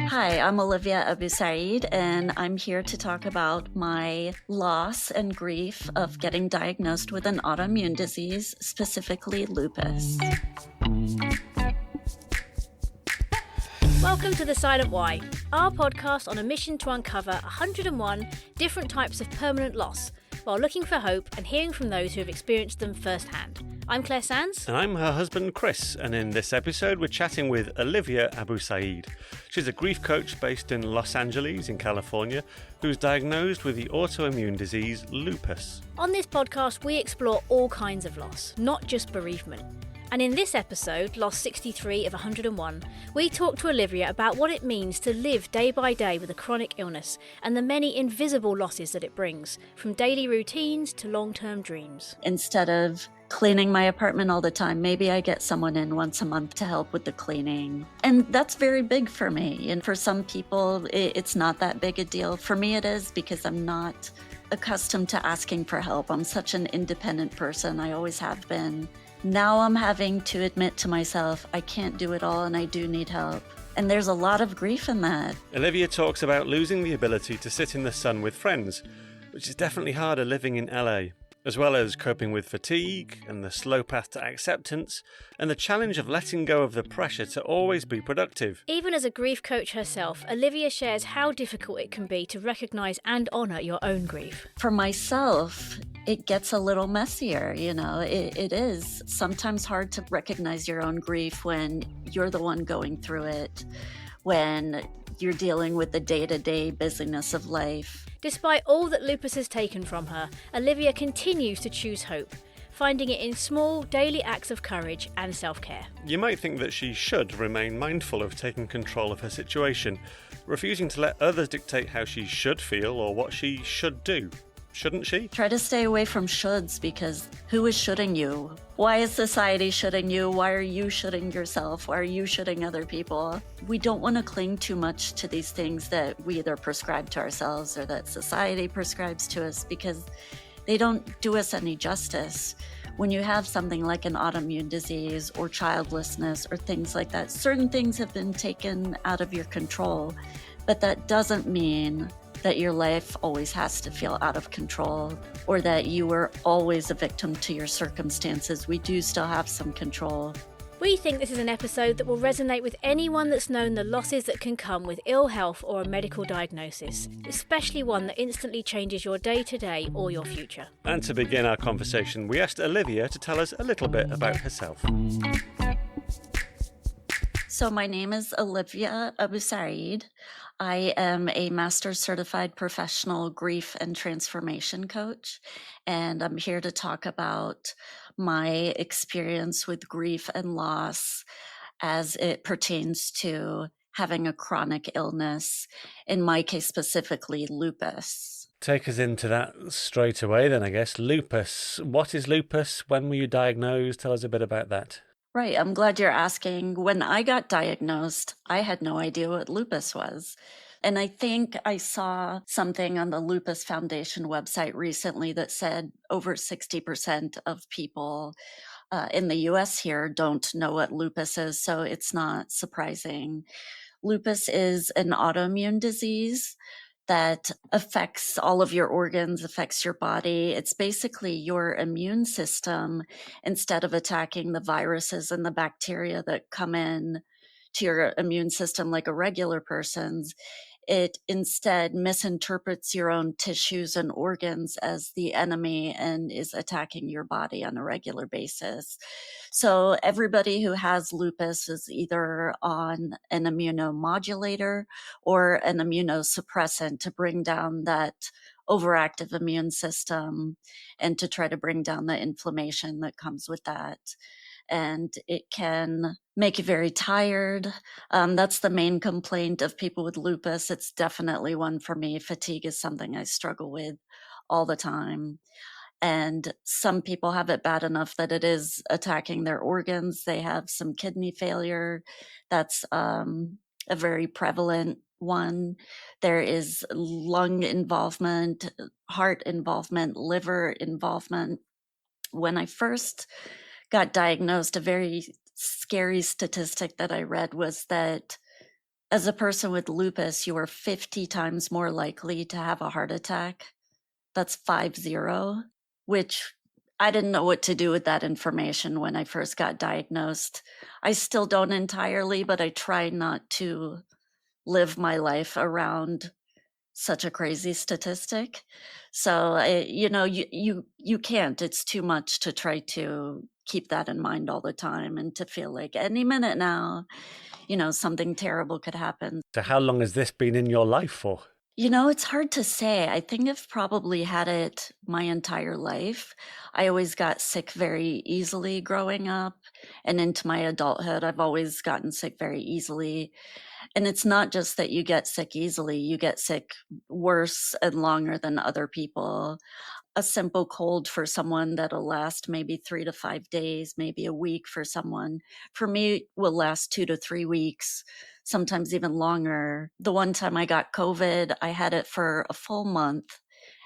Hi, I'm Olivia Abousaid, and I'm here to talk about my loss and grief of getting diagnosed with an autoimmune disease, specifically lupus. Welcome to The Silent Why, our podcast on a mission to uncover 101 different types of permanent loss while looking for hope and hearing from those who have experienced them firsthand. I'm Claire Sands. And I'm her husband Chris, and in this episode we're chatting with Olivia Abousaid. She's a grief coach based in Los Angeles in California who's diagnosed with the autoimmune disease lupus. On this podcast we explore all kinds of loss, not just bereavement. And in this episode, Loss 63 of 101, we talk to Olivia about what it means to live day by day with a chronic illness and the many invisible losses that it brings, from daily routines to long-term dreams. Instead of cleaning my apartment all the time, maybe I get someone in once a month to help with the cleaning. And that's very big for me. And for some people, it's not that big a deal. For me, it is, because I'm not accustomed to asking for help. I'm such an independent person. I always have been. Now I'm having to admit to myself, I can't do it all and I do need help. And there's a lot of grief in that. Olivia talks about losing the ability to sit in the sun with friends, which is definitely harder living in LA, as well as coping with fatigue and the slow path to acceptance and the challenge of letting go of the pressure to always be productive. Even as a grief coach herself, Olivia shares how difficult it can be to recognise and honour your own grief. For myself, it gets a little messier, it is sometimes hard to recognize your own grief when you're the one going through it, when you're dealing with the day-to-day busyness of life. Despite all that lupus has taken from her, Olivia continues to choose hope, finding it in small, daily acts of courage and self-care. You might think that she should remain mindful of taking control of her situation, refusing to let others dictate how she should feel or what she should do. Shouldn't she? Try to stay away from shoulds, because who is shoulding you? Why is society shoulding you? Why are you shoulding yourself? Why are you shoulding other people? We don't want to cling too much to these things that we either prescribe to ourselves or that society prescribes to us, because they don't do us any justice. When you have something like an autoimmune disease or childlessness or things like that, certain things have been taken out of your control, but that doesn't mean that your life always has to feel out of control or that you were always a victim to your circumstances. We do still have some control. We think this is an episode that will resonate with anyone that's known the losses that can come with ill health or a medical diagnosis, especially one that instantly changes your day-to-day or your future. And to begin our conversation, we asked Olivia to tell us a little bit about herself. So my name is Olivia Abousaid. I am a master's certified professional grief and transformation coach, and I'm here to talk about my experience with grief and loss as it pertains to having a chronic illness, in my case specifically lupus. Take us into that straight away then, I guess. Lupus. What is lupus? When were you diagnosed? Tell us a bit about that. Right. I'm glad you're asking. When I got diagnosed, I had no idea what lupus was. And I think I saw something on the Lupus Foundation website recently that said over 60% of people in the US here don't know what lupus is, so it's not surprising. Lupus is an autoimmune disease that affects all of your organs, affects your body. It's basically your immune system, instead of attacking the viruses and the bacteria that come in to your immune system like a regular person's, it instead misinterprets your own tissues and organs as the enemy and is attacking your body on a regular basis. So everybody who has lupus is either on an immunomodulator or an immunosuppressant to bring down that overactive immune system and to try to bring down the inflammation that comes with that. And it can make you very tired. That's the main complaint of people with lupus. It's definitely one for me. Fatigue is something I struggle with all the time. And some people have it bad enough that it is attacking their organs. They have some kidney failure. That's a very prevalent one. There is lung involvement, heart involvement, liver involvement. When I first got diagnosed, a very scary statistic that I read was that as a person with lupus, you are 50 times more likely to have a heart attack. That's 50, which I didn't know what to do with that information when I first got diagnosed. I still don't entirely, but I try not to live my life around such a crazy statistic. So, you can't. It's too much to try to keep that in mind all the time and to feel like any minute now, something terrible could happen. So how long has this been in your life for? It's hard to say. I think I've probably had it my entire life. I always got sick very easily growing up, and into my adulthood, I've always gotten sick very easily. And it's not just that you get sick easily, you get sick worse and longer than other people. A simple cold for someone that'll last maybe 3 to 5 days, maybe a week for someone. For me, will last 2 to 3 weeks, sometimes even longer. The one time I got COVID, I had it for a full month,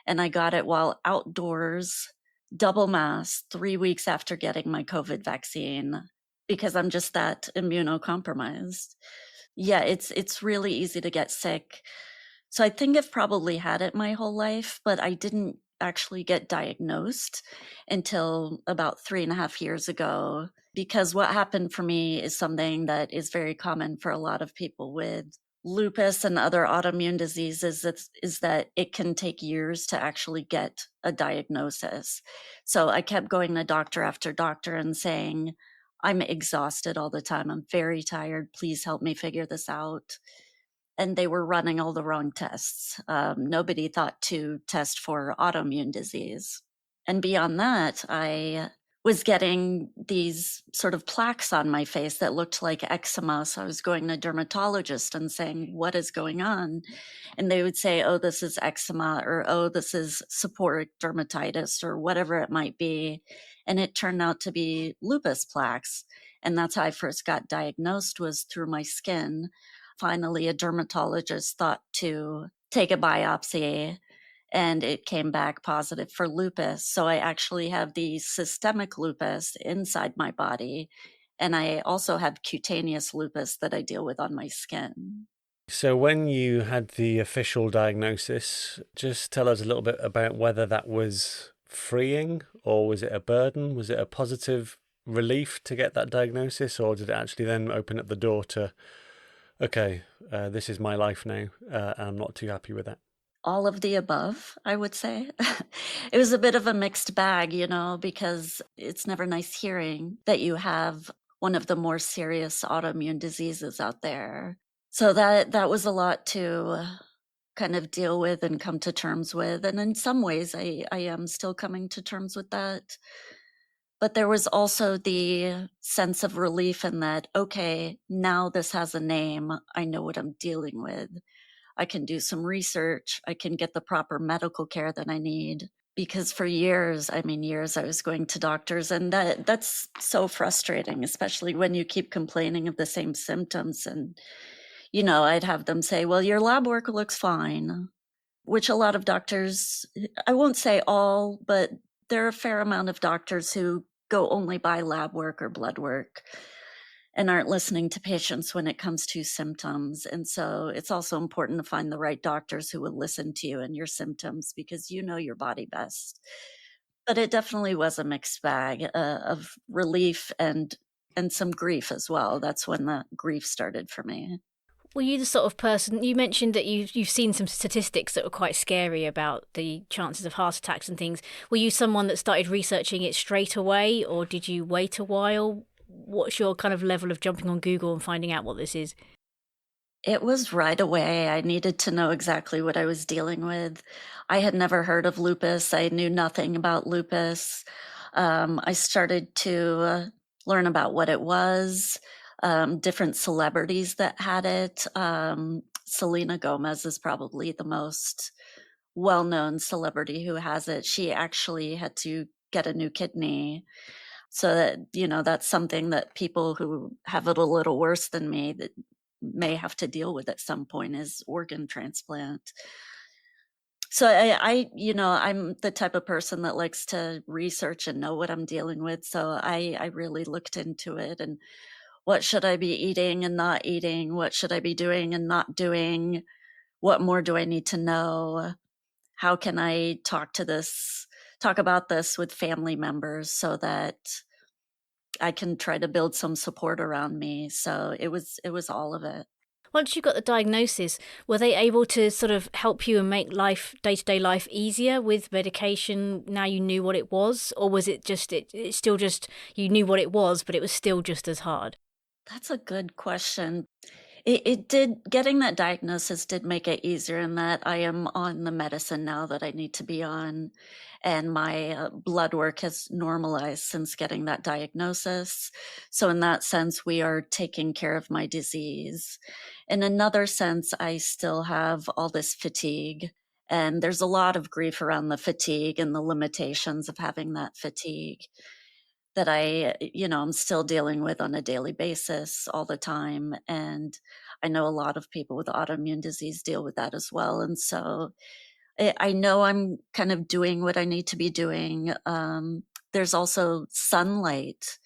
and I got it while outdoors, double masked, 3 weeks after getting my COVID vaccine, because I'm just that immunocompromised. Yeah, it's really easy to get sick. So I think I've probably had it my whole life, but I didn't actually get diagnosed until about 3.5 years ago. Because what happened for me is something that is very common for a lot of people with lupus and other autoimmune diseases, is that it can take years to actually get a diagnosis. So I kept going to doctor after doctor and saying, I'm exhausted all the time. I'm very tired. Please help me figure this out. And they were running all the wrong tests. Nobody thought to test for autoimmune disease. And beyond that, I was getting these sort of plaques on my face that looked like eczema. So I was going to a dermatologist and saying, what is going on? And they would say, oh, this is eczema, or oh, this is seborrheic dermatitis, or whatever it might be. And it turned out to be lupus plaques. And that's how I first got diagnosed, was through my skin. Finally, a dermatologist thought to take a biopsy, and it came back positive for lupus. So I actually have the systemic lupus inside my body, and I also have cutaneous lupus that I deal with on my skin. So when you had the official diagnosis, just tell us a little bit about whether that was freeing, or was it a burden? Was it a positive relief to get that diagnosis, or did it actually then open up the door to, okay, this is my life now, and I'm not too happy with that? All of the above, I would say. It was a bit of a mixed bag, because it's never nice hearing that you have one of the more serious autoimmune diseases out there. So that was a lot to kind of deal with and come to terms with. And in some ways, I am still coming to terms with that. But there was also the sense of relief in that, okay, now this has a name. I know what I'm dealing with. I can do some research. I can get the proper medical care that I need. Because for years, I was going to doctors, and that's so frustrating, especially when you keep complaining of the same symptoms. And, I'd have them say, well, your lab work looks fine, which a lot of doctors, I won't say all, but there are a fair amount of doctors who go only by lab work or blood work and aren't listening to patients when it comes to symptoms. And so it's also important to find the right doctors who will listen to you and your symptoms, because you know your body best. But it definitely was a mixed bag of relief and some grief as well. That's when the grief started for me. Were you the sort of person, you mentioned that you've seen some statistics that were quite scary about the chances of heart attacks and things. Were you someone that started researching it straight away, or did you wait a while? What's your kind of level of jumping on Google and finding out what this is? It was right away. I needed to know exactly what I was dealing with. I had never heard of lupus. I knew nothing about lupus. I started to learn about what it was, different celebrities that had it. Selena Gomez is probably the most well-known celebrity who has it. She actually had to get a new kidney. So that, that's something that people who have it a little worse than me that may have to deal with at some point, is organ transplant. So I'm the type of person that likes to research and know what I'm dealing with. So I really looked into it and what should I be eating and not eating? What should I be doing and not doing? What more do I need to know? How can I talk about this with family members so that I can try to build some support around me? So it was all of it. Once you got the diagnosis, were they able to sort of help you and make life, day-to-day life easier with medication now you knew what it was? Or was it just, it's still just, you knew what it was, but it was still just as hard? That's a good question. It did getting that diagnosis did make it easier in that I am on the medicine now that I need to be on, and my blood work has normalized since getting that diagnosis. So in that sense, we are taking care of my disease. In another sense, I still have all this fatigue, and there's a lot of grief around the fatigue and the limitations of having that fatigue that I'm still dealing with on a daily basis all the time. And I know a lot of people with autoimmune disease deal with that as well. And so I know I'm kind of doing what I need to be doing. There's also sunlight.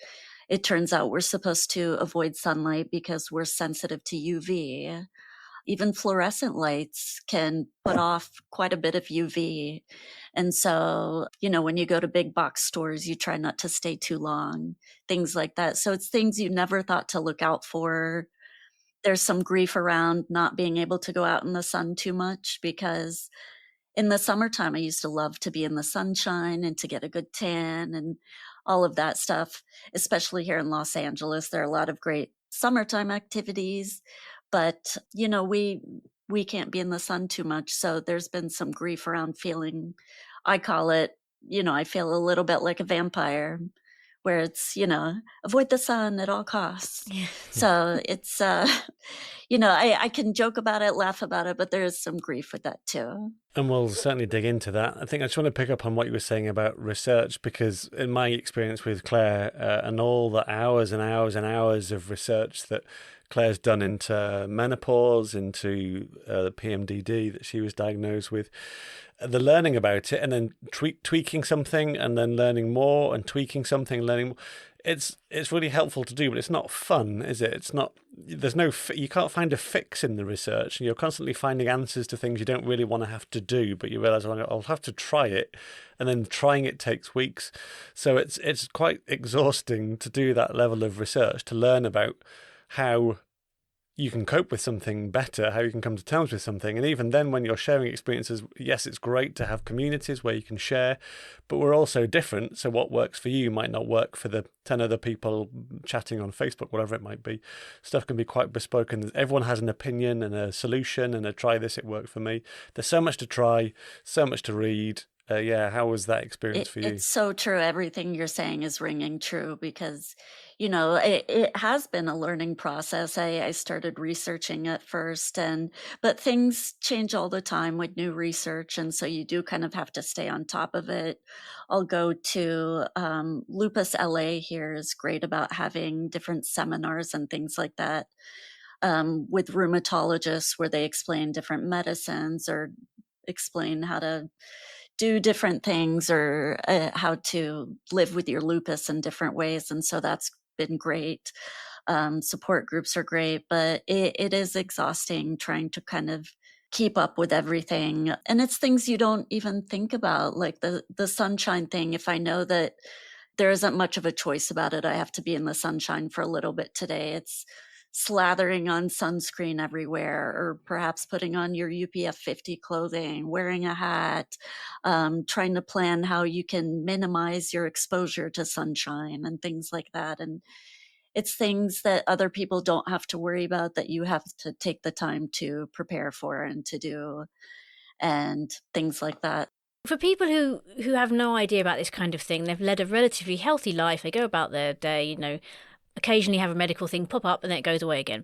It turns out we're supposed to avoid sunlight because we're sensitive to UV. Even fluorescent lights can put off quite a bit of UV. And so, when you go to big box stores, you try not to stay too long, things like that. So it's things you never thought to look out for. There's some grief around not being able to go out in the sun too much because in the summertime, I used to love to be in the sunshine and to get a good tan and all of that stuff, especially here in Los Angeles. There are a lot of great summertime activities, but we can't be in the sun too much. So there's been some grief around feeling, I call it, I feel a little bit like a vampire where it's, avoid the sun at all costs. Yeah. So it's, I can joke about it, laugh about it, but there is some grief with that too. And we'll certainly dig into that. I think I just want to pick up on what you were saying about research, because in my experience with Claire and all the hours and hours and hours of research that Claire's done into menopause, into the PMDD that she was diagnosed with, the learning about it and then tweaking something and then learning more and tweaking something, learning more. It's really helpful to do, but it's not fun, is it? It's not. You can't find a fix in the research, and you're constantly finding answers to things you don't really want to have to do, but you realise, I'll have to try it, and then trying it takes weeks. So it's quite exhausting to do that level of research, to learn about how you can cope with something better, how you can come to terms with something. And even then, when you're sharing experiences, yes, it's great to have communities where you can share, but we're all so different. So what works for you might not work for the 10 other people chatting on Facebook, whatever it might be. Stuff can be quite bespoke, and everyone has an opinion and a solution and a try this, it worked for me. There's so much to try, so much to read. How was that experience for you? It's so true. Everything you're saying is ringing true because, it has been a learning process. I started researching at first, but things change all the time with new research. And so you do kind of have to stay on top of it. I'll go to Lupus LA here is great about having different seminars and things like that with rheumatologists where they explain different medicines or explain how to do different things or how to live with your lupus in different ways. And so that's been great. Support groups are great, but it is exhausting trying to kind of keep up with everything. And it's things you don't even think about, like the sunshine thing. If I know that there isn't much of a choice about it, I have to be in the sunshine for a little bit today. It's slathering on sunscreen everywhere, or perhaps putting on your UPF 50 clothing, wearing a hat, trying to plan how you can minimize your exposure to sunshine and things like that. And it's things that other people don't have to worry about that you have to take the time to prepare for and to do and things like that. For people who have no idea about this kind of thing, they've led a relatively healthy life, they go about their day, occasionally have a medical thing pop up and then it goes away again.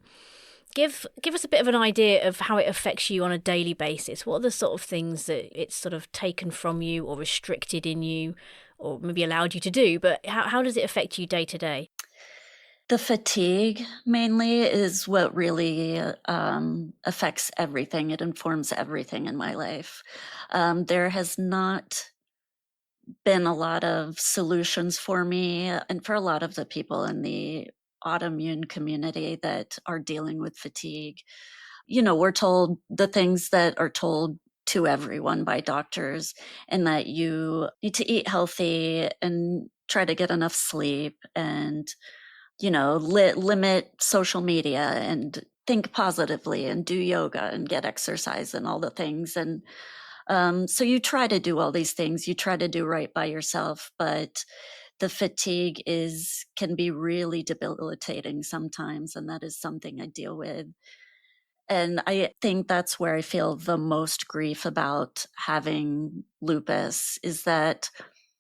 Give us a bit of an idea of how it affects you on a daily basis. What are the sort of things that it's sort of taken from you or restricted in you or maybe allowed you to do, but how does it affect you day to day? The fatigue mainly is what really affects everything. It informs everything in my life. There has not been a lot of solutions for me and for a lot of the people in the autoimmune community that are dealing with fatigue. We're told the things that are told to everyone by doctors, and that you need to eat healthy and try to get enough sleep and, limit social media and think positively and do yoga and get exercise and all the things. And so you try to do all these things, you try to do right by yourself, but the fatigue can be really debilitating sometimes, and that is something I deal with. And I think that's where I feel the most grief about having lupus, is that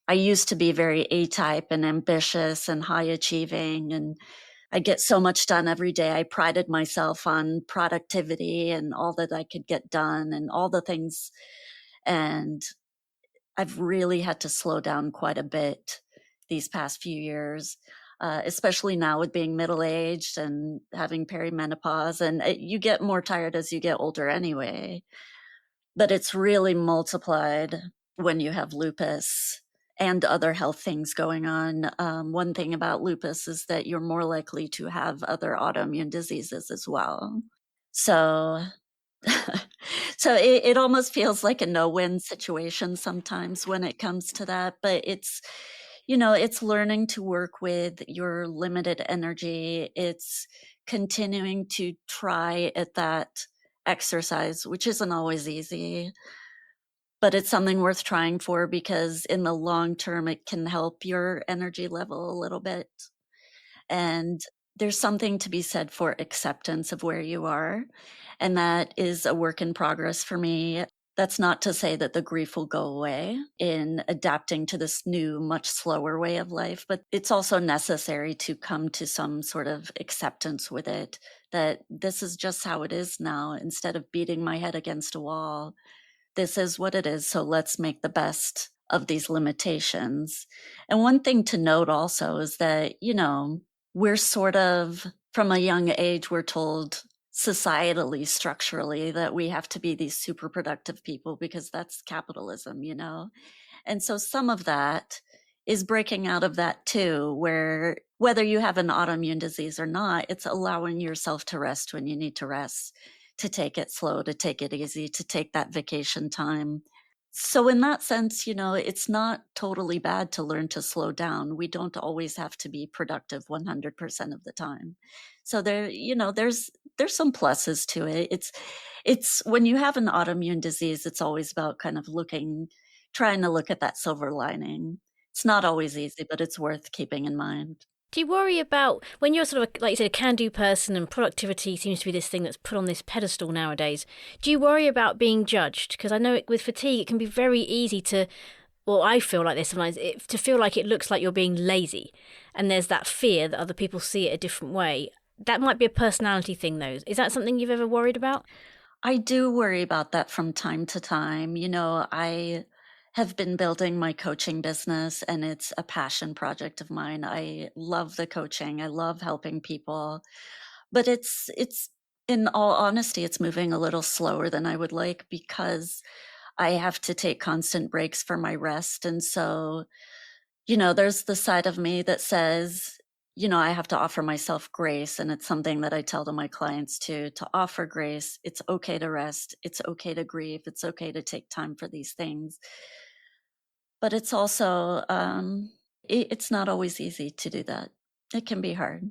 I used to be very A-type and ambitious and high achieving, and I get so much done every day. I prided myself on productivity and all that I could get done and all the things. And I've really had to slow down quite a bit these past few years, especially now with being middle aged and having perimenopause. And you get more tired as you get older anyway, but it's really multiplied when you have lupus and other health things going on. One thing about lupus is that you're more likely to have other autoimmune diseases as well. So so it almost feels like a no-win situation sometimes when it comes to that, but it's learning to work with your limited energy. It's continuing to try at that exercise, which isn't always easy, but it's something worth trying for because in the long term, it can help your energy level a little bit. And there's something to be said for acceptance of where you are. And that is a work in progress for me. That's not to say that the grief will go away in adapting to this new, much slower way of life, but it's also necessary to come to some sort of acceptance with it, that this is just how it is now. Instead of beating my head against a wall, this is what it is. So let's make the best of these limitations. And one thing to note also is that, we're sort of, from a young age, we're told societally, structurally, that we have to be these super productive people because that's capitalism. And so some of that is breaking out of that too, where whether you have an autoimmune disease or not, it's allowing yourself to rest when you need to rest, to take it slow, to take it easy, to take that vacation time. So in that sense, it's not totally bad to learn to slow down. We don't always have to be productive 100% of the time. So there's some pluses to it. It's when you have an autoimmune disease, it's always about kind of trying to look at that silver lining. It's not always easy, but it's worth keeping in mind. Do you worry about, when you're sort of, like you said, a can-do person and productivity seems to be this thing that's put on this pedestal nowadays, do you worry about being judged? Because I know with fatigue, it can be very easy to, well, I feel like this sometimes, to feel like it looks like you're being lazy. And there's that fear that other people see it a different way. That might be a personality thing, though. Is that something you've ever worried about? I do worry about that from time to time. I have been building my coaching business, and it's a passion project of mine. I love the coaching. I love helping people, but it's in all honesty, it's moving a little slower than I would like because I have to take constant breaks for my rest. And so, there's the side of me that says, I have to offer myself grace. And it's something that I tell to my clients too, to offer grace. It's okay to rest. It's okay to grieve. It's okay to take time for these things. But it's also, it's not always easy to do that. It can be hard.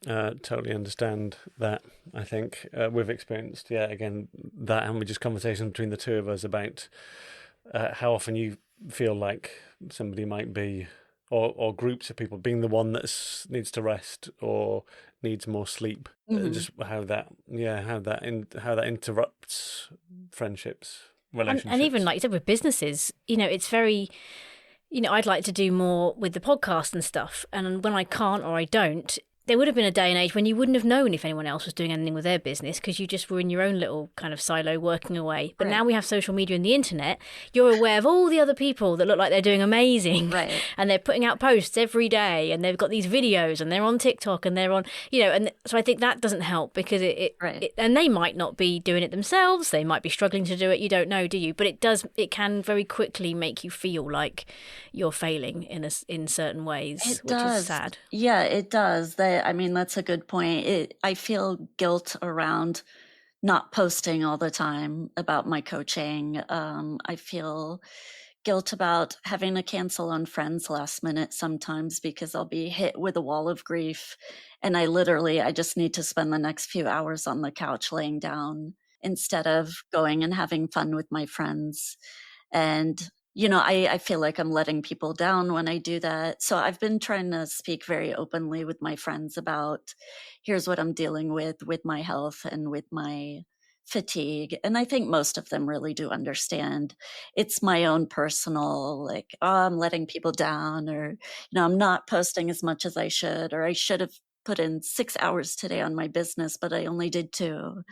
Totally understand that. I think we've experienced, again, that, and we just conversation between the two of us about how often you feel like somebody might be, or groups of people being the one that needs to rest or needs more sleep. Mhm. Just how that interrupts friendships, relationships, And even like you said with businesses, it's very, I'd like to do more with the podcast and stuff. And when I can't or I don't, there would have been a day and age when you wouldn't have known if anyone else was doing anything with their business because you just were in your own little kind of silo working away. But Right. now we have social media and the internet. You're aware of all the other people that look like they're doing amazing. Right. And they're putting out posts every day and they've got these videos and they're on TikTok and they're on, and so I think that doesn't help because Right. and they might not be doing it themselves. They might be struggling to do it. You don't know, do you? But it can very quickly make you feel like you're failing in certain ways, It which does. is sad. Yeah, it does. That's a good point. I feel guilt around not posting all the time about my coaching. I feel guilt about having to cancel on friends last minute sometimes because I'll be hit with a wall of grief. And I just need to spend the next few hours on the couch laying down instead of going and having fun with my friends. And, I feel like I'm letting people down when I do that. So I've been trying to speak very openly with my friends about here's what I'm dealing with my health and with my fatigue. And I think most of them really do understand. It's my own personal, like, oh, I'm letting people down, or, I'm not posting as much as I should, or I should have put in 6 hours today on my business, but I only did 2.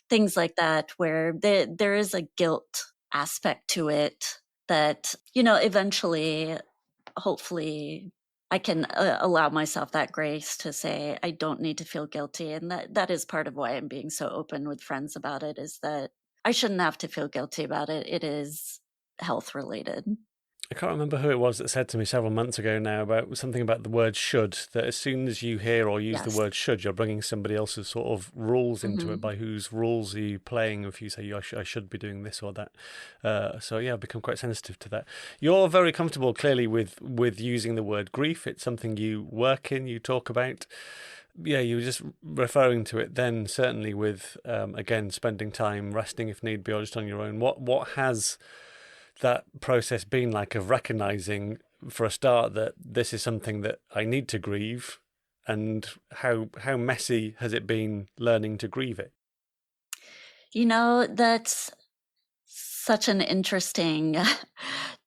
Things like that, where there is a guilt aspect to it that, eventually, hopefully, I can allow myself that grace to say I don't need to feel guilty. And that is part of why I'm being so open with friends about it, is that I shouldn't have to feel guilty about it. It is health related. I can't remember who it was that said to me several months ago now about something about the word should, that as soon as you hear or use Yes. the word should, you're bringing somebody else's sort of rules into Mhm. it. By whose rules are you playing? If you say, I should be doing this or that. So yeah, I've become quite sensitive to that. You're very comfortable, clearly, with using the word grief. It's something you work in, you talk about. Yeah, you were just referring to it then, certainly with, again, spending time resting if need be, or just on your own. What has that process been like of recognizing, for a start, that this is something that I need to grieve, and how messy has it been learning to grieve it? That's such an interesting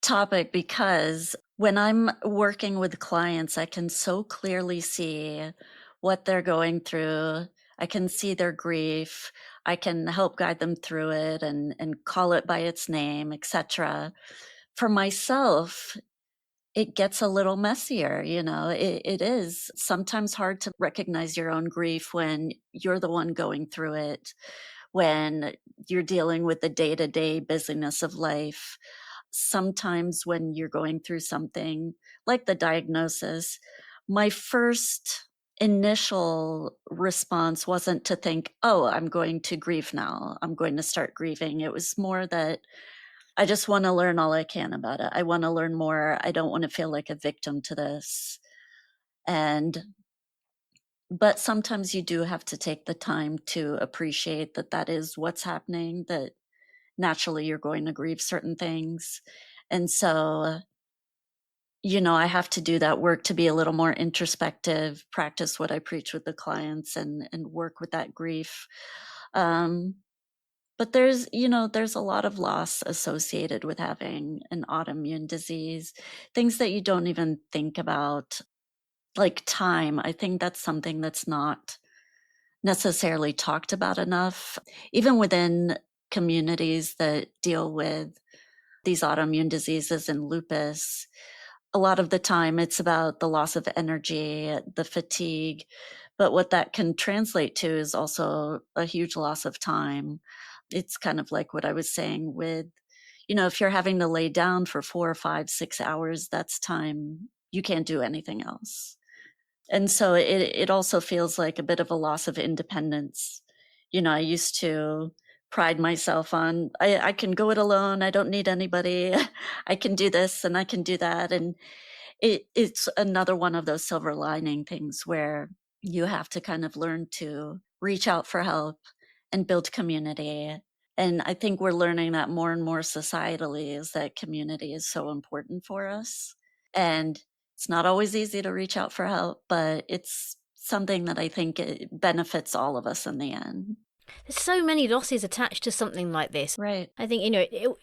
topic, because when I'm working with clients, I can so clearly see what they're going through. I can see their grief. I can help guide them through it and call it by its name, etc. For myself, it gets a little messier. It is sometimes hard to recognize your own grief when you're the one going through it, when you're dealing with the day-to-day busyness of life. Sometimes when you're going through something like the diagnosis, my first initial response wasn't to think, oh, I'm going to grieve now, I'm going to start grieving. It was more that I just want to learn all I can about it. I want to learn more. I don't want to feel like a victim to this. And but sometimes you do have to take the time to appreciate that that is what's happening, that naturally you're going to grieve certain things. And so, I have to do that work to be a little more introspective, practice what I preach with the clients, and work with that grief. Um, but there's a lot of loss associated with having an autoimmune disease, things that you don't even think about, like time. I think that's something that's not necessarily talked about enough, even within communities that deal with these autoimmune diseases and lupus. A lot of the time, it's about the loss of energy, the fatigue, but what that can translate to is also a huge loss of time. It's kind of like what I was saying with, if you're having to lay down for 4 or 5, 6 hours, that's time you can't do anything else. And so it also feels like a bit of a loss of independence. I used to pride myself on, I can go it alone. I don't need anybody. I can do this and I can do that. And it's another one of those silver lining things where you have to kind of learn to reach out for help and build community. And I think we're learning that more and more societally, is that community is so important for us. And it's not always easy to reach out for help, but it's something that I think it benefits all of us in the end. There's so many losses attached to something like this. Right. I think,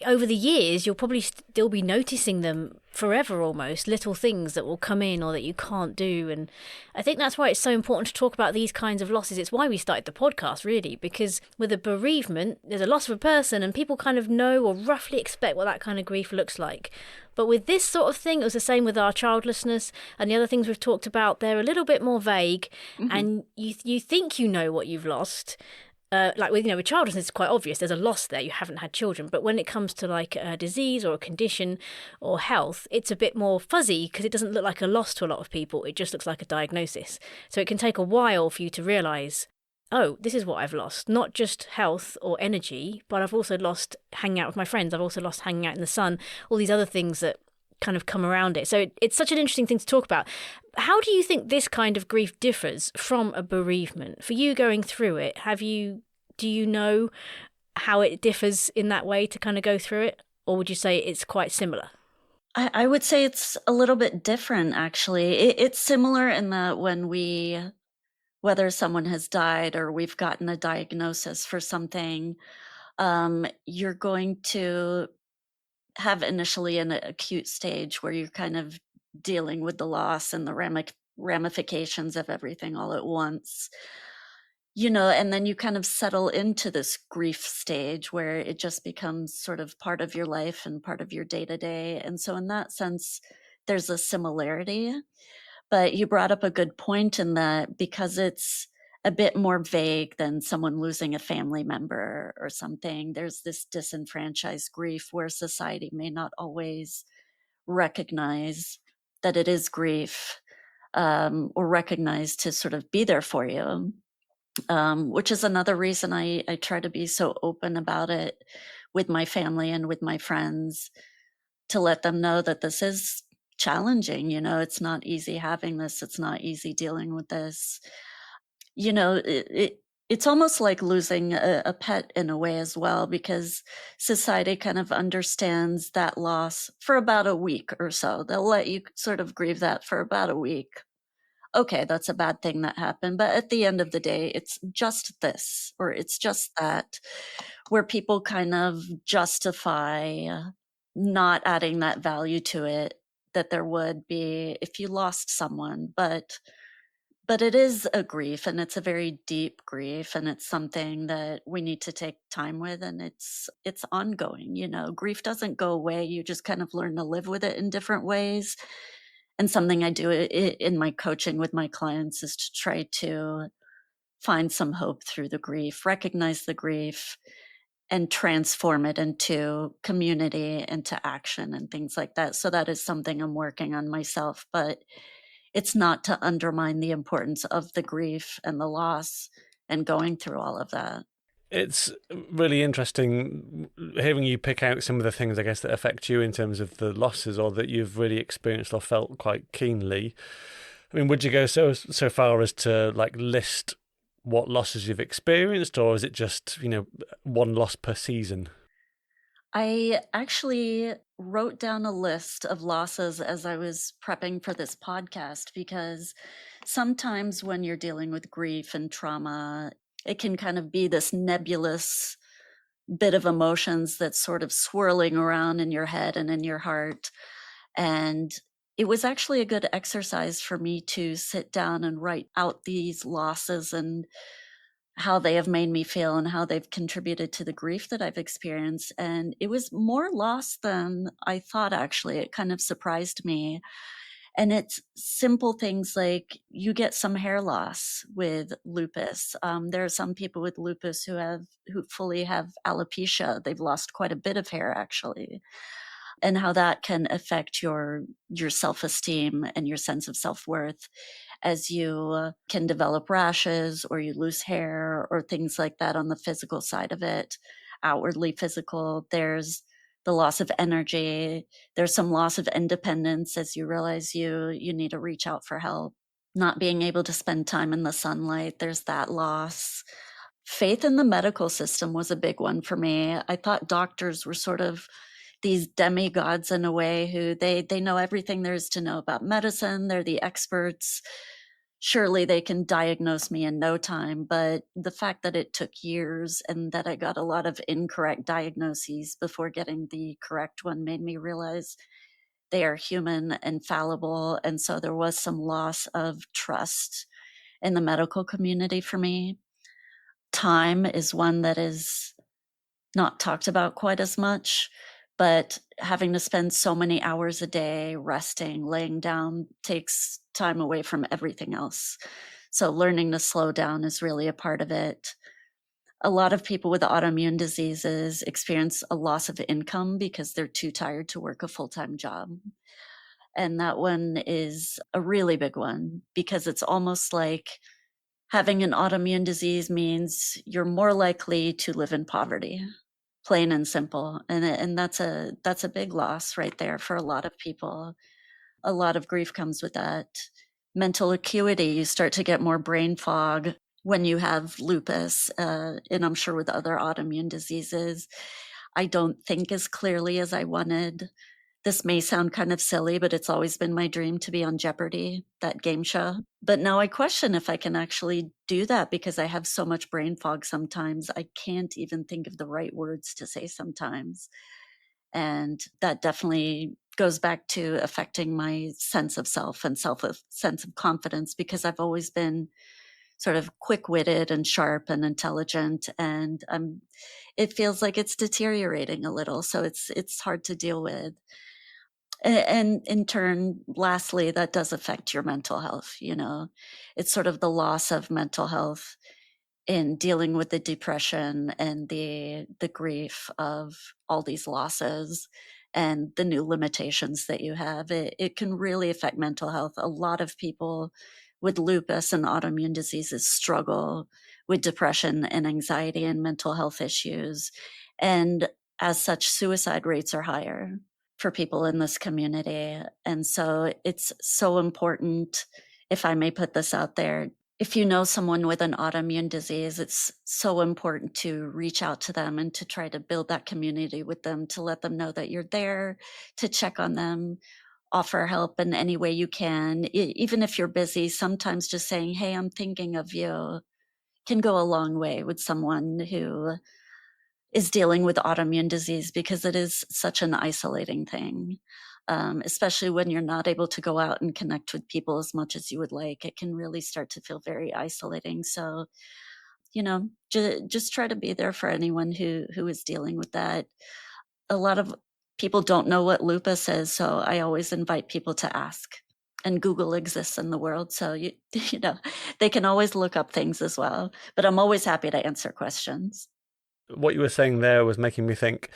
over the years, you'll probably still be noticing them forever almost, little things that will come in or that you can't do. And I think that's why it's so important to talk about these kinds of losses. It's why we started the podcast, really, because with a bereavement, there's a loss of a person and people kind of know or roughly expect what that kind of grief looks like. But with this sort of thing, it was the same with our childlessness and the other things we've talked about. They're a little bit more vague, and you think you know what you've lost. Like with childlessness, it's quite obvious. There's a loss there. You haven't had children, but when it comes to like a disease or a condition or health, it's a bit more fuzzy because it doesn't look like a loss to a lot of people. It just looks like a diagnosis. So it can take a while for you to realise, oh, this is what I've lost. Not just health or energy, but I've also lost hanging out with my friends. I've also lost hanging out in the sun. All these other things that kind of come around it. So it's such an interesting thing to talk about. How do you think this kind of grief differs from a bereavement? For you going through it, do you know how it differs in that way to kind of go through it? Or would you say it's quite similar? I would say it's a little bit different, actually. It's similar in that whether someone has died or we've gotten a diagnosis for something, you're going to have initially an acute stage where you're kind of dealing with the loss and the ramifications of everything all at once. And then you kind of settle into this grief stage where it just becomes sort of part of your life and part of your day to day. And so, in that sense, there's a similarity. But you brought up a good point in that because it's a bit more vague than someone losing a family member or something, there's this disenfranchised grief where society may not always recognize that it is grief, or recognize to sort of be there for you. Which is another reason I try to be so open about it with my family and with my friends, to let them know that this is challenging. It's not easy having this. It's not easy dealing with this. It's almost like losing a pet in a way as well, because society kind of understands that loss for about a week or so. They'll let you sort of grieve that for about a week. Okay, that's a bad thing that happened. But at the end of the day, it's just this, or it's just that, where people kind of justify not adding that value to it that there would be if you lost someone. But it is a grief, and it's a very deep grief, and it's something that we need to take time with, and it's ongoing. Grief doesn't go away. You just kind of learn to live with it in different ways. And something I do in my coaching with my clients is to try to find some hope through the grief, recognize the grief, and transform it into community, into action, and things like that. So that is something I'm working on myself, but it's not to undermine the importance of the grief and the loss and going through all of that. It's really interesting hearing you pick out some of the things, I guess, that affect you in terms of the losses or that you've really experienced or felt quite keenly. I mean, would you go so far as to like list what losses you've experienced, or is it just, one loss per season? I actually wrote down a list of losses as I was prepping for this podcast, because sometimes when you're dealing with grief and trauma, it can kind of be this nebulous bit of emotions that's sort of swirling around in your head and in your heart. And it was actually a good exercise for me to sit down and write out these losses and how they have made me feel and how they've contributed to the grief that I've experienced. And it was more loss than I thought, actually. It kind of surprised me. And it's simple things like you get some hair loss with lupus. There are some people with lupus who fully have alopecia. They've lost quite a bit of hair, actually. And how that can affect your self-esteem and your sense of self-worth, as you can develop rashes or you lose hair or things like that on the physical side of it, outwardly physical. There's the loss of energy. There's some loss of independence as you realize you need to reach out for help. Not being able to spend time in the sunlight, there's that loss. Faith in the medical system was a big one for me. I thought doctors were sort of these demigods in a way, who they know everything there is to know about medicine. They're the experts. surely they can diagnose me in no time. But the fact that it took years and that I got a lot of incorrect diagnoses before getting the correct one made me realize they are human and fallible. And so there was some loss of trust in the medical community for me. Time is one that is not talked about quite as much, but having to spend so many hours a day resting, laying down takes time away from everything else. So learning to slow down is really a part of it. A lot of people with autoimmune diseases experience a loss of income because they're too tired to work a full-time job. And that one is a really big one because it's almost like having an autoimmune disease means you're more likely to live in poverty, plain and simple. And that's a big loss right there for a lot of people. A lot of grief comes with that. Mental acuity, you start to get more brain fog when you have lupus, and I'm sure with other autoimmune diseases. I don't think as clearly as I wanted. This may sound kind of silly, but it's always been my dream to be on Jeopardy, that game show. But now I question if I can actually do that because I have so much brain fog sometimes. I can't even think of the right words to say sometimes. And that definitely goes back to affecting my sense of self and sense of confidence because I've always been sort of quick-witted and sharp and intelligent, and it feels like it's deteriorating a little, so it's hard to deal with. And in turn, lastly, that does affect your mental health. It's sort of the loss of mental health in dealing with the depression and the grief of all these losses and the new limitations that you have. It can really affect mental health. A lot of people with lupus and autoimmune diseases struggle with depression and anxiety and mental health issues. And as such, suicide rates are higher for people in this community. And so it's so important, if I may put this out there, if you know someone with an autoimmune disease, it's so important to reach out to them and to try to build that community with them, to let them know that you're there, to check on them, offer help in any way you can. Even if you're busy, sometimes just saying, hey, I'm thinking of you can go a long way with someone who is dealing with autoimmune disease because it is such an isolating thing. Especially when you're not able to go out and connect with people as much as you would like, it can really start to feel very isolating. So, just try to be there for anyone who is dealing with that. A lot of people don't know what lupus is, so I always invite people to ask. And Google exists in the world, so they can always look up things as well. But I'm always happy to answer questions. What you were saying there was making me think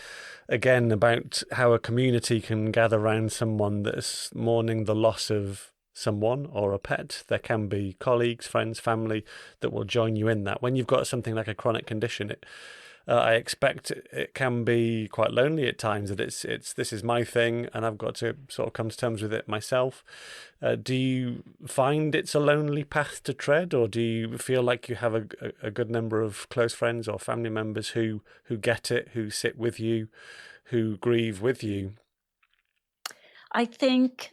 again about how a community can gather around someone that's mourning the loss of someone or a pet. There can be colleagues, friends, family that will join you in that. When you've got something like a chronic condition, I expect it can be quite lonely at times, that it's this is my thing and I've got to sort of come to terms with it myself. Do you find it's a lonely path to tread, or do you feel like you have a good number of close friends or family members who get it, who sit with you, who grieve with you? I think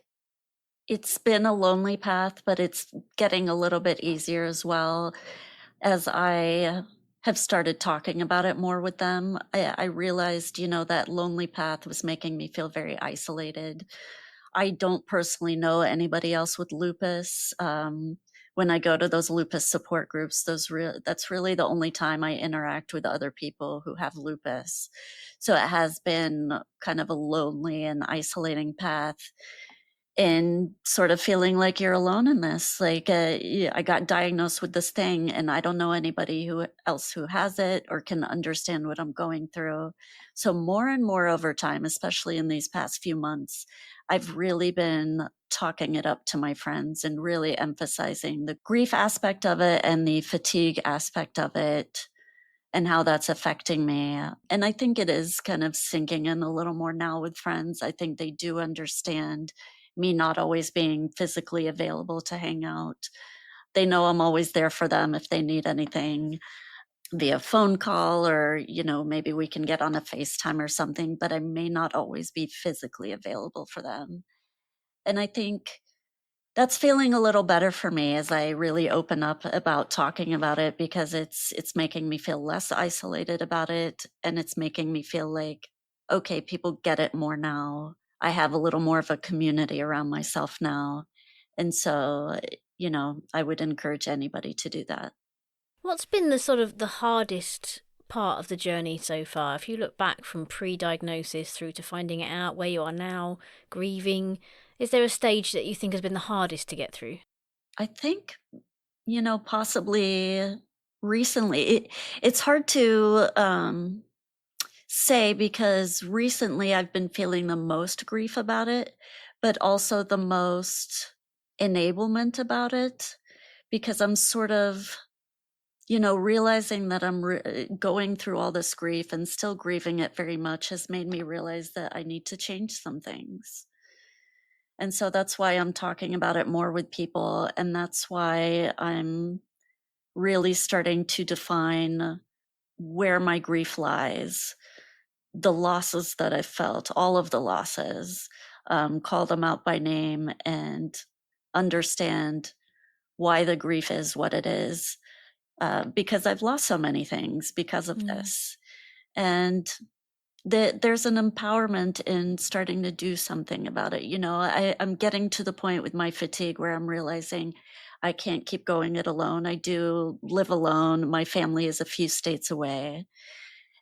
it's been a lonely path, but it's getting a little bit easier as well as I have started talking about it more with them. I realized, that lonely path was making me feel very isolated. I don't personally know anybody else with lupus. When I go to those lupus support groups, that's really the only time I interact with other people who have lupus. So it has been kind of a lonely and isolating path, and sort of feeling like you're alone in this. Like, I got diagnosed with this thing and I don't know anybody else who has it or can understand what I'm going through. So more and more over time, especially in these past few months, I've really been talking it up to my friends and really emphasizing the grief aspect of it and the fatigue aspect of it and how that's affecting me. And I think it is kind of sinking in a little more now with friends. I think they do understand me not always being physically available to hang out. They know I'm always there for them if they need anything via phone call, or, maybe we can get on a FaceTime or something, but I may not always be physically available for them. And I think That's feeling a little better for me as I really open up about talking about it, because it's making me feel less isolated about it, and it's making me feel like, okay, people get it more now. I have a little more of a community around myself now. And so, I would encourage anybody to do that. What's been the sort of the hardest part of the journey so far? If you look back from pre-diagnosis through to finding it out, where you are now, grieving, is there a stage that you think has been the hardest to get through? I think, possibly recently. It's hard to say, because recently I've been feeling the most grief about it, but also the most enablement about it, because I'm sort of, realizing that I'm going through all this grief and still grieving it very much has made me realize that I need to change some things. And so that's why I'm talking about it more with people. And that's why I'm really starting to define where my grief lies, the losses that I've felt, all of the losses, call them out by name and understand why the grief is what it is, because I've lost so many things because of Mm. this. And there's an empowerment in starting to do something about it. I'm getting to the point with my fatigue where I'm realizing I can't keep going it alone. I do live alone. My family is a few states away,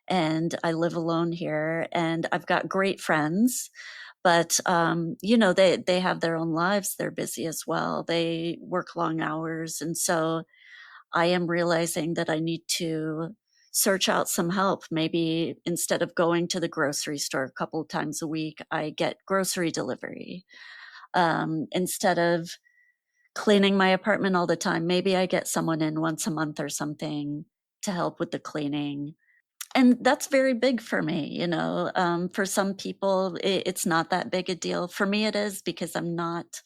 and I live alone here. And I've got great friends, but they have their own lives. They're busy as well. They work long hours, and so I am realizing that I need to search out some help. Maybe instead of going to the grocery store a couple of times a week, I get grocery delivery. Instead of cleaning my apartment all the time, maybe I get someone in once a month or something to help with the cleaning. And that's very big for me. For some people, it's not that big a deal. For me, it is, because I'm not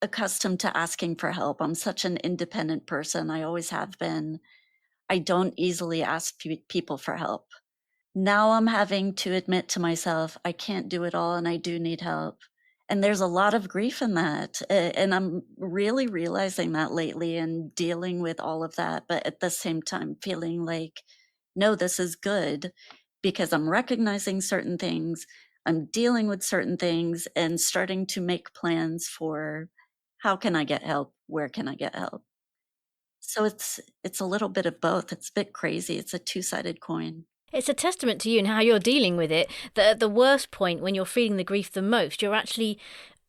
accustomed to asking for help. I'm such an independent person. I always have been. I don't easily ask people for help. Now I'm having to admit to myself, I can't do it all and I do need help. And there's a lot of grief in that. And I'm really realizing that lately and dealing with all of that. But at the same time, feeling like, no, this is good, because I'm recognizing certain things, I'm dealing with certain things, and starting to make plans for how can I get help? Where can I get help? So it's a little bit of both. It's a bit crazy. It's a two-sided coin. It's a testament to you and how you're dealing with it that at the worst point, when you're feeling the grief the most, you're actually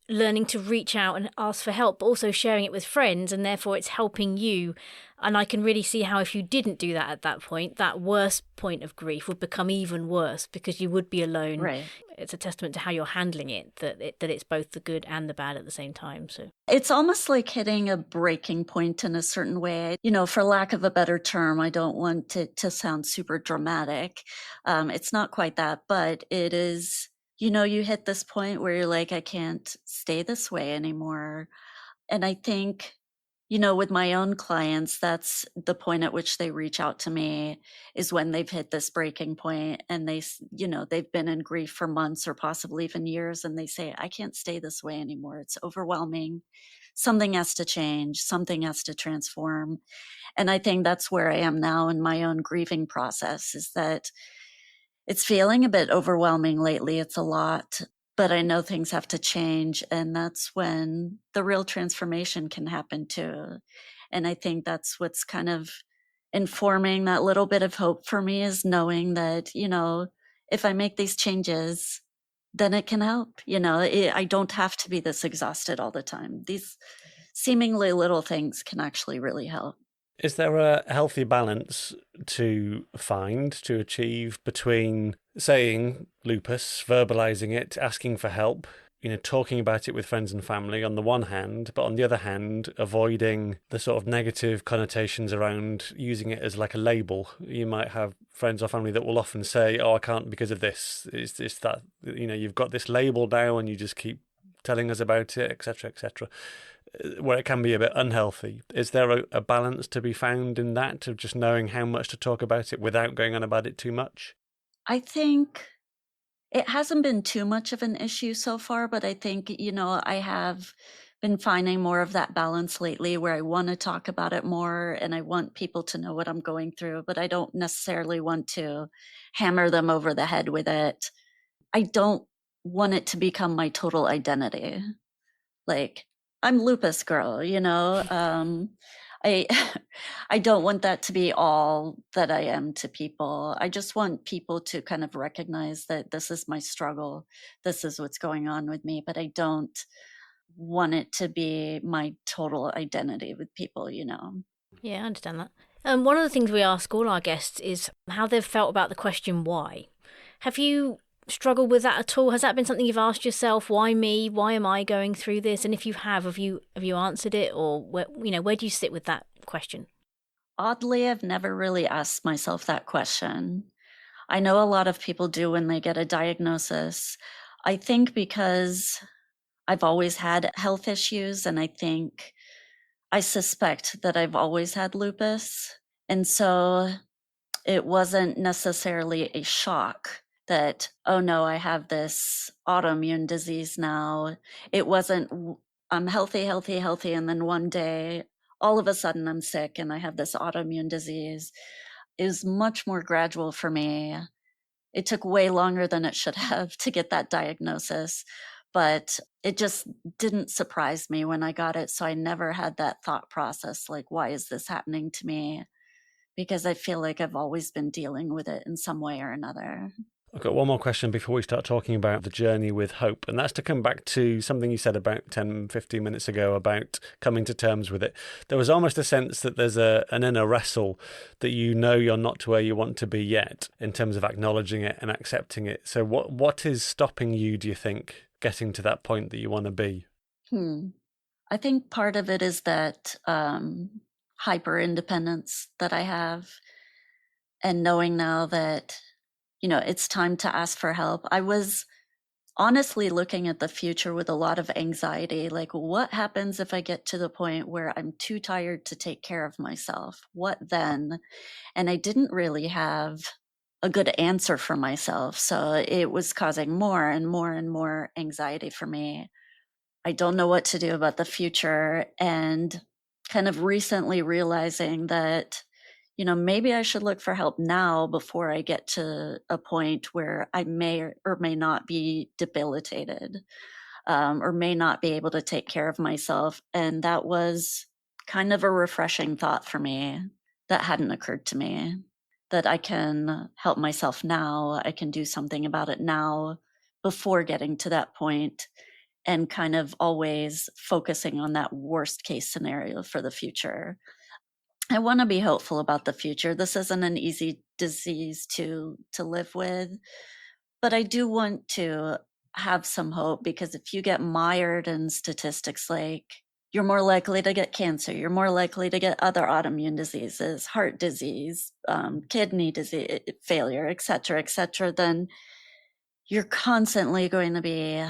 learning to reach out and ask for help, but also sharing it with friends, and therefore it's helping you. And I can really see how if you didn't do that at that point, that worst point of grief would become even worse because you would be alone. Right. It's a testament to how you're handling it, that it's both the good and the bad at the same time. So It's almost like hitting a breaking point in a certain way. For lack of a better term, I don't want it to sound super dramatic. It's not quite that, but it is, you hit this point where you're like, I can't stay this way anymore. And I think, with my own clients, that's the point at which they reach out to me, is when they've hit this breaking point and they've been in grief for months or possibly even years. And they say, I can't stay this way anymore. It's overwhelming. Something has to change. Something has to transform. And I think that's where I am now in my own grieving process, is that it's feeling a bit overwhelming lately. It's a lot, but I know things have to change. And that's when the real transformation can happen too. And I think that's what's kind of informing that little bit of hope for me, is knowing that, if I make these changes, then it can help. I don't have to be this exhausted all the time. These seemingly little things can actually really help. Is there a healthy balance to find, to achieve between saying lupus, verbalizing it, asking for help, talking about it with friends and family on the one hand, but on the other hand, avoiding the sort of negative connotations around using it as like a label? You might have friends or family that will often say, oh, I can't because of this. It's that, you've got this label now and you just keep telling us about it, etc., etc., where it can be a bit unhealthy. Is there a balance to be found in that, of just knowing how much to talk about it without going on about it too much? I think it hasn't been too much of an issue so far, but I think, I have been finding more of that balance lately where I want to talk about it more and I want people to know what I'm going through, but I don't necessarily want to hammer them over the head with it. I don't want it to become my total identity. Like, I'm lupus girl, I I don't want that to be all that I am to people. I just want people to kind of recognize that this is my struggle. This is what's going on with me, but I don't want it to be my total identity with people. Yeah, I understand that. One of the things we ask all our guests is how they've felt about the question why. Have you struggled with that at all? Has that been something you've asked yourself? Why me? Why am I going through this? And if you have you answered it, or where do you sit with that question? Oddly, I've never really asked myself that question. I know a lot of people do when they get a diagnosis. I think because I've always had health issues, and I suspect that I've always had lupus. And so it wasn't necessarily a shock that, oh no, I have this autoimmune disease now. It wasn't, I'm healthy, healthy, healthy. And then one day, all of a sudden, I'm sick and I have this autoimmune disease. It was much more gradual for me. It took way longer than it should have to get that diagnosis, but it just didn't surprise me when I got it. So I never had that thought process like, why is this happening to me? Because I feel like I've always been dealing with it in some way or another. I've got one more question before we start talking about the journey with hope, and that's to come back to something you said about 10, 15 minutes ago about coming to terms with it. There was almost a sense that there's an inner wrestle that you're not to where you want to be yet in terms of acknowledging it and accepting it. So what is stopping you, do you think, getting to that point that you want to be? I think part of it is that hyper independence that I have, and knowing now that it's time to ask for help. I was honestly looking at the future with a lot of anxiety, like what happens if I get to the point where I'm too tired to take care of myself? What then? And I didn't really have a good answer for myself. So it was causing more and more and more anxiety for me. I don't know what to do about the future, and kind of recently realizing that maybe I should look for help now before I get to a point where I may or may not be debilitated, or may not be able to take care of myself. And that was kind of a refreshing thought for me that hadn't occurred to me, that I can help myself now. I can do something about it now before getting to that point, and kind of always focusing on that worst case scenario for the future. I want to be hopeful about the future. This isn't an easy disease to live with, but I do want to have some hope, because if you get mired in statistics like you're more likely to get cancer, you're more likely to get other autoimmune diseases, heart disease, kidney disease, failure, et cetera, then you're constantly going to be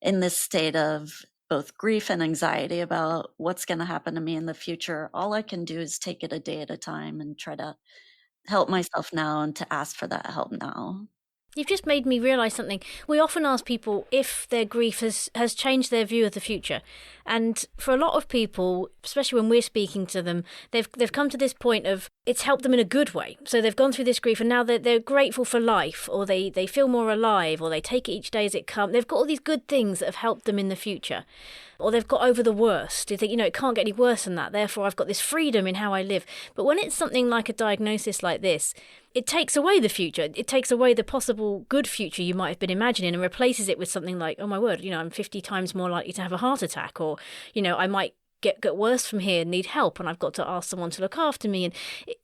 in this state of both grief and anxiety about what's going to happen to me in the future. All I can do is take it a day at a time and try to help myself now and to ask for that help now. You've just made me realise something. We often ask people if their grief has changed their view of the future. And for a lot of people, especially when we're speaking to them, they've come to this point of it's helped them in a good way. So they've gone through this grief and now they're grateful for life, or they feel more alive, or they take it each day as it comes. They've got all these good things that have helped them in the future. Or they've got over the worst. They think, it can't get any worse than that. Therefore, I've got this freedom in how I live. But when it's something like a diagnosis like this, it takes away the future. It takes away the possible good future you might have been imagining and replaces it with something like, oh my word, I'm 50 times more likely to have a heart attack, or, I might get worse from here and need help, and I've got to ask someone to look after me. And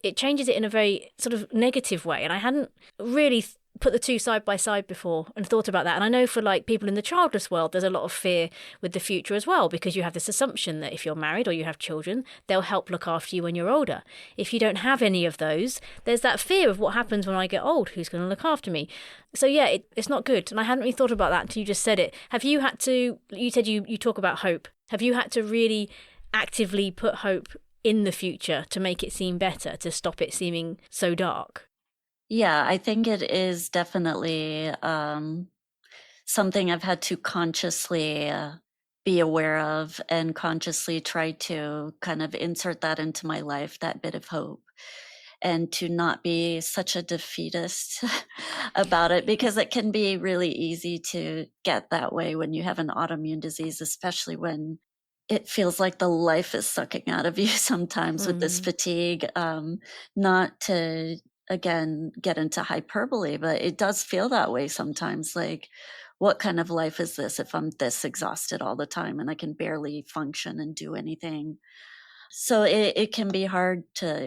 it changes it in a very sort of negative way. And I hadn't really put the two side by side before and thought about that. And I know for people in the childless world, there's a lot of fear with the future as well, because you have this assumption that if you're married or you have children, they'll help look after you when you're older. If you don't have any of those, there's that fear of what happens when I get old, who's going to look after me. So yeah, it's not good. And I hadn't really thought about that until you just said it. Have you had to, you said you talk about hope. Have you had to really actively put hope in the future to make it seem better, to stop it seeming so dark? Yeah, I think it is definitely something I've had to consciously be aware of and consciously try to kind of insert that into my life, that bit of hope, and to not be such a defeatist about it, because it can be really easy to get that way when you have an autoimmune disease, especially when it feels like the life is sucking out of you sometimes with this fatigue. Not to, again, get into hyperbole, but it does feel that way sometimes. Like, what kind of life is this if I'm this exhausted all the time and I can barely function and do anything? So it can be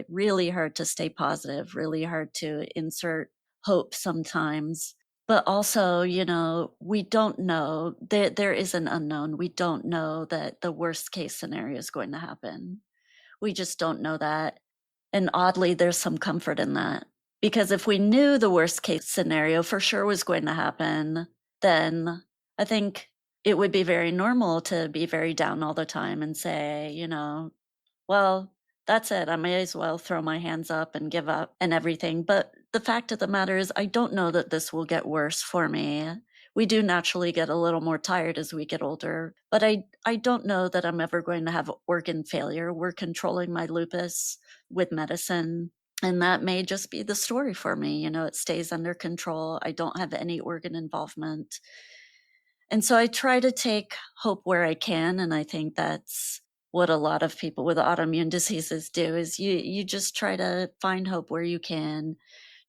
really hard to stay positive, really hard to insert hope sometimes. But also, we don't know. There is an unknown. We don't know that the worst case scenario is going to happen. We just don't know that. And oddly, there's some comfort in that. Because if we knew the worst case scenario for sure was going to happen, then I think it would be very normal to be very down all the time and say, well, that's it. I may as well throw my hands up and give up and everything. But the fact of the matter is, I don't know that this will get worse for me. We do naturally get a little more tired as we get older, but I don't know that I'm ever going to have organ failure. We're controlling my lupus with medicine, and that may just be the story for me. It stays under control. I don't have any organ involvement. And so I try to take hope where I can, and I think that's what a lot of people with autoimmune diseases do, is you just try to find hope where you can,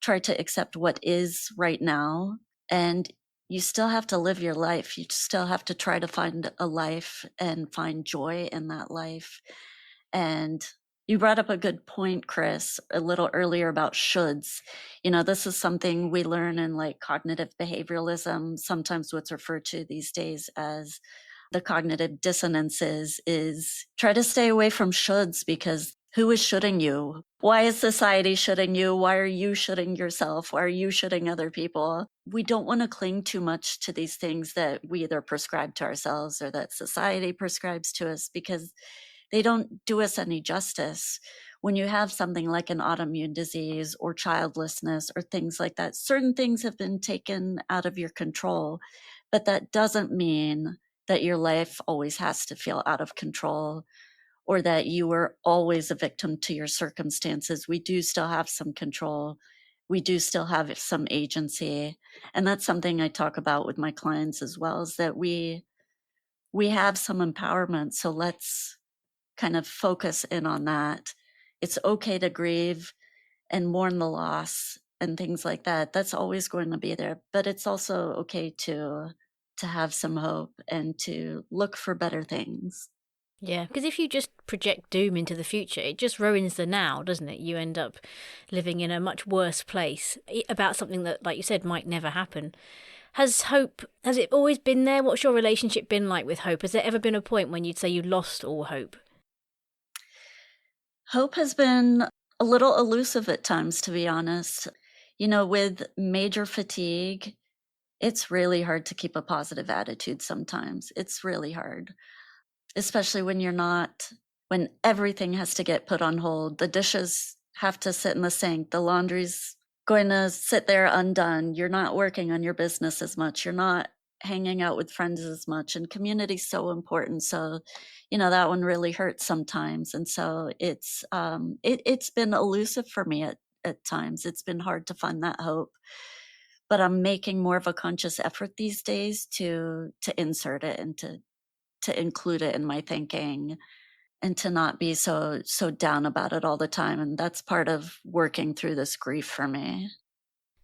try to accept what is right now, and you still have to live your life. You still have to try to find a life and find joy in that life. And you brought up a good point, Chris, a little earlier about shoulds. This is something we learn in like cognitive behavioralism, sometimes what's referred to these days as the cognitive dissonances, is try to stay away from shoulds, because who is shoulding you? Why is society shoulding you? Why are you shoulding yourself? Why are you shoulding other people? We don't want to cling too much to these things that we either prescribe to ourselves or that society prescribes to us, because they don't do us any justice. When you have something like an autoimmune disease or childlessness or things like that, certain things have been taken out of your control, but that doesn't mean that your life always has to feel out of control or that you were always a victim to your circumstances. We do still have some control. We do still have some agency. And that's something I talk about with my clients as well, is that we have some empowerment. So let's kind of focus in on that. It's okay to grieve and mourn the loss and things like that. That's always going to be there, but it's also okay to have some hope and to look for better things. Yeah, because if you just project doom into the future, it just ruins the now, doesn't it? You end up living in a much worse place about something that, like you said, might never happen. Has it always been there? What's your relationship been like with hope? Has there ever been a point when you'd say you lost all hope? Hope has been a little elusive at times, to be honest. With major fatigue, it's really hard to keep a positive attitude sometimes. It's really hard, especially when everything has to get put on hold. The dishes have to sit in the sink. The laundry's going to sit there undone. You're not working on your business as much. You're not hanging out with friends as much. And community's so important. So, that one really hurts sometimes. And so it's been elusive for me at times. It's been hard to find that hope. But I'm making more of a conscious effort these days to insert it and to include it in my thinking, and to not be so down about it all the time. And that's part of working through this grief for me.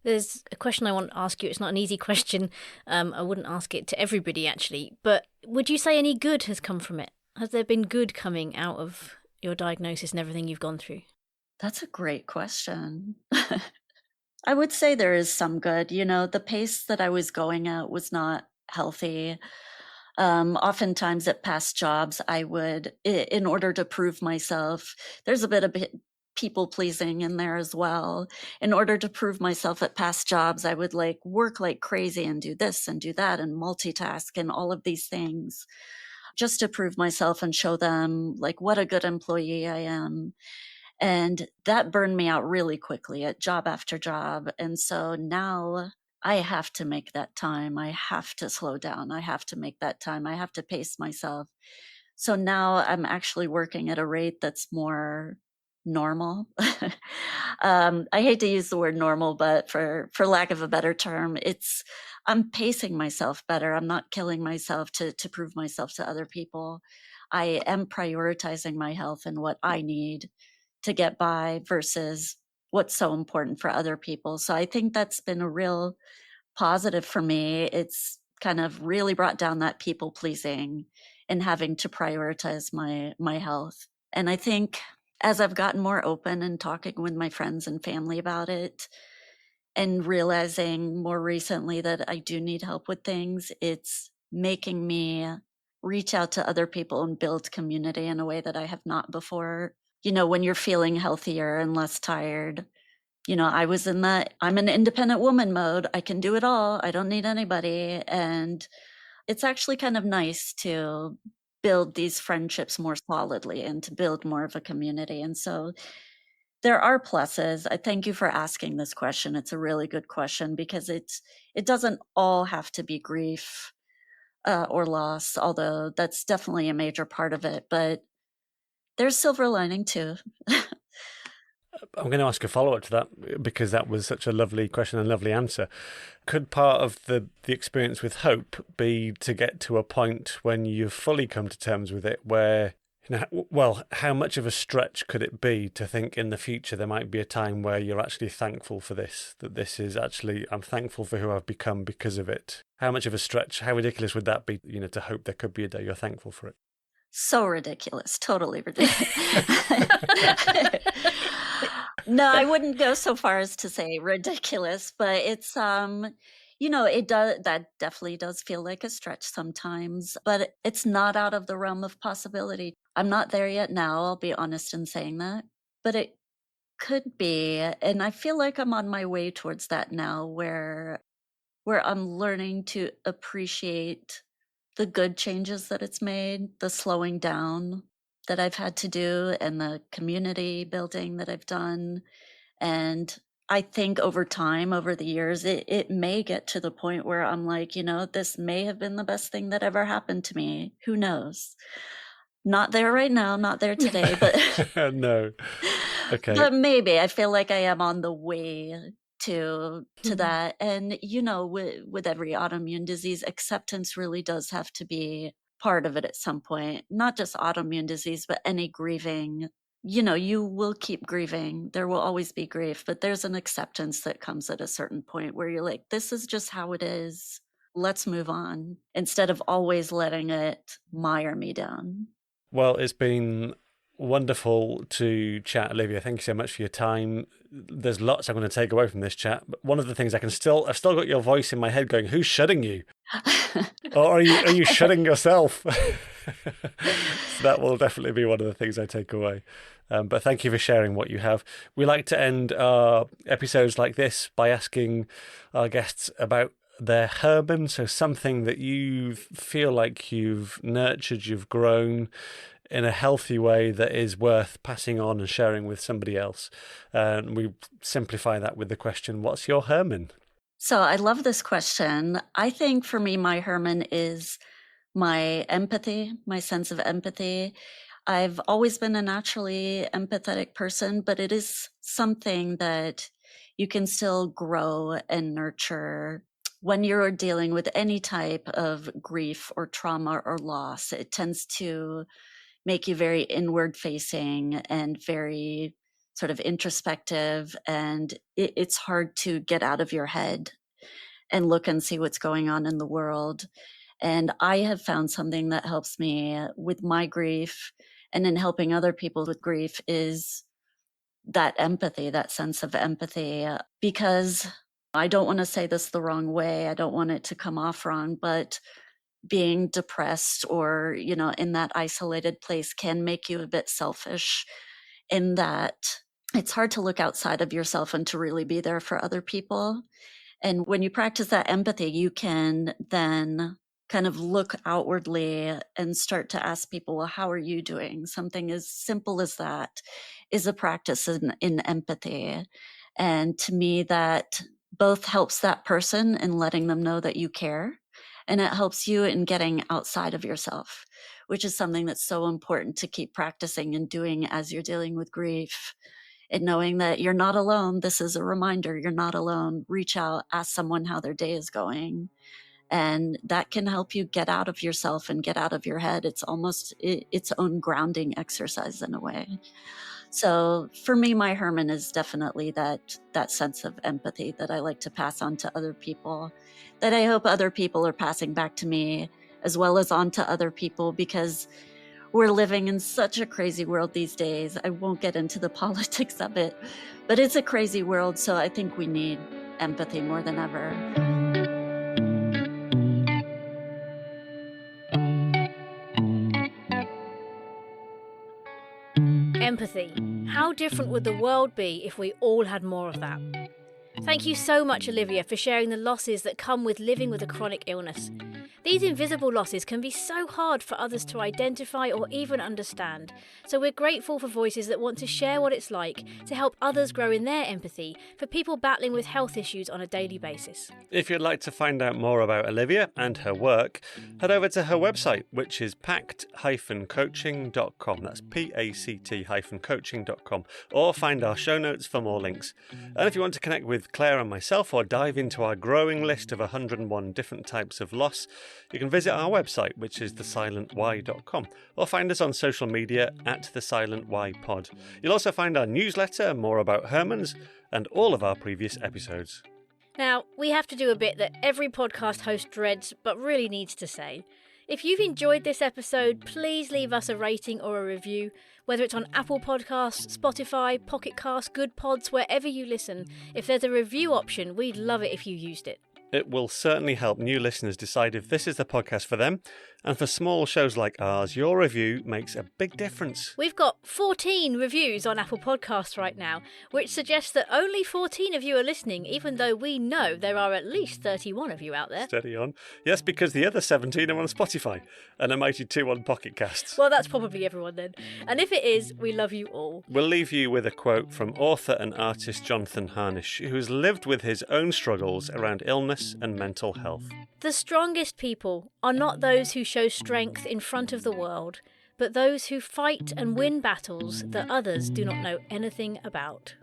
There's a question I want to ask you. It's not an easy question. I wouldn't ask it to everybody, actually. But would you say any good has come from it? Has there been good coming out of your diagnosis and everything you've gone through? That's a great question. I would say there is some good. The pace that I was going at was not healthy. Oftentimes at past jobs, I would, in order to prove myself, there's a bit of people pleasing in there as well. In order to prove myself at past jobs, I would work like crazy and do this and do that and multitask and all of these things just to prove myself and show them what a good employee I am. And that burned me out really quickly at job after job. And so now I have to make that time. I have to slow down. I have to make that time. I have to pace myself. So now I'm actually working at a rate that's more normal. I hate to use the word normal, but for lack of a better term, it's I'm pacing myself better. I'm not killing myself to prove myself to other people. I am prioritizing my health and what I need to get by versus what's so important for other people. So I think that's been a real positive for me. It's kind of really brought down that people pleasing and having to prioritize my health. And I think as I've gotten more open and talking with my friends and family about it and realizing more recently that I do need help with things, it's making me reach out to other people and build community in a way that I have not before. When you're feeling healthier and less tired, I was in that I'm an independent woman mode. I can do it all. I don't need anybody. And it's actually kind of nice to build these friendships more solidly and to build more of a community. And so there are pluses. I thank you for asking this question. It's a really good question because it doesn't all have to be grief or loss, although that's definitely a major part of it. But there's silver lining too. I'm going to ask a follow-up to that because that was such a lovely question and lovely answer. Could part of the experience with hope be to get to a point when you've fully come to terms with it where, well, how much of a stretch could it be to think in the future there might be a time where you're actually thankful for this, that this is actually, I'm thankful for who I've become because of it? How much of a stretch, how ridiculous would that be, to hope there could be a day you're thankful for it? So ridiculous, totally ridiculous. No, I wouldn't go so far as to say ridiculous, but it's that definitely does feel like a stretch sometimes, but it's not out of the realm of possibility. I'm not there yet now, I'll be honest in saying that, but it could be, and I feel like I'm on my way towards that now where I'm learning to appreciate the good changes that it's made, the slowing down that I've had to do, and the community building that I've done. And I think over time, over the years, it may get to the point where I'm like, this may have been the best thing that ever happened to me. Who knows? Not there right now, not there today, but No. Okay. but maybe I feel like I am on the way to that. And with every autoimmune disease, acceptance really does have to be part of it at some point. Not just autoimmune disease, but any grieving. You will keep grieving. There will always be grief, but there's an acceptance that comes at a certain point where you're like, this is just how it is. Let's move on instead of always letting it mire me down. Well, it's been wonderful to chat, Olivia. Thank you so much for your time. There's lots I'm going to take away from this chat, but one of the things I've still got your voice in my head going, who's shutting you? Or are you shutting yourself? So that will definitely be one of the things I take away. But thank you for sharing what you have. We like to end our episodes like this by asking our guests about their Herman, so something that you feel like you've nurtured, you've grown in a healthy way that is worth passing on and sharing with somebody else. And we simplify that with the question, what's your Herman? So I love this question. I think for me, my Herman is my empathy, my sense of empathy. I've always been a naturally empathetic person, but it is something that you can still grow and nurture when you're dealing with any type of grief or trauma or loss. It tends to make you very inward facing and very sort of introspective, and it's hard to get out of your head and look and see what's going on in the world. And I have found something that helps me with my grief and in helping other people with grief is that empathy, that sense of empathy, because I don't want to say this the wrong way. I don't want it to come off wrong, but being depressed or, in that isolated place can make you a bit selfish in that it's hard to look outside of yourself and to really be there for other people. And when you practice that empathy, you can then kind of look outwardly and start to ask people, well, how are you doing? Something as simple as that is a practice in empathy. And to me, that both helps that person in letting them know that you care, and it helps you in getting outside of yourself, which is something that's so important to keep practicing and doing as you're dealing with grief. And knowing that you're not alone. This is a reminder, you're not alone. Reach out, ask someone how their day is going. And that can help you get out of yourself and get out of your head. It's almost its own grounding exercise in a way. So for me, my Herman is definitely that sense of empathy that I like to pass on to other people, that I hope other people are passing back to me, as well as on to other people, because we're living in such a crazy world these days. I won't get into the politics of it, but it's a crazy world. So I think we need empathy more than ever. Empathy. How different would the world be if we all had more of that? Thank you so much, Olivia, for sharing the losses that come with living with a chronic illness. These invisible losses can be so hard for others to identify or even understand, so we're grateful for voices that want to share what it's like to help others grow in their empathy for people battling with health issues on a daily basis. If you'd like to find out more about Olivia and her work, head over to her website, which is pact-coaching.com. That's PACT-coaching.com, or find our show notes for more links. And if you want to connect with Claire and myself, or dive into our growing list of 101 different types of loss, you can visit our website, which is thesilentwhy.com, or find us on social media at The Silent Why Pod. You'll also find our newsletter, more about Herman's, and all of our previous episodes. Now, we have to do a bit that every podcast host dreads but really needs to say. If you've enjoyed this episode, please leave us a rating or a review, whether it's on Apple Podcasts, Spotify, Pocket Casts, Good Pods, wherever you listen. If there's a review option, we'd love it if you used it. It will certainly help new listeners decide if this is the podcast for them. And for small shows like ours, your review makes a big difference. We've got 14 reviews on Apple Podcasts right now, which suggests that only 14 of you are listening, even though we know there are at least 31 of you out there. Steady on. Yes, because the other 17 are on Spotify, and a mighty 2 on Pocket Casts. Well, that's probably everyone then. And if it is, we love you all. We'll leave you with a quote from author and artist Jonathan Harnish, who's lived with his own struggles around illness and mental health. The strongest people are not those who show strength in front of the world, but those who fight and win battles that others do not know anything about.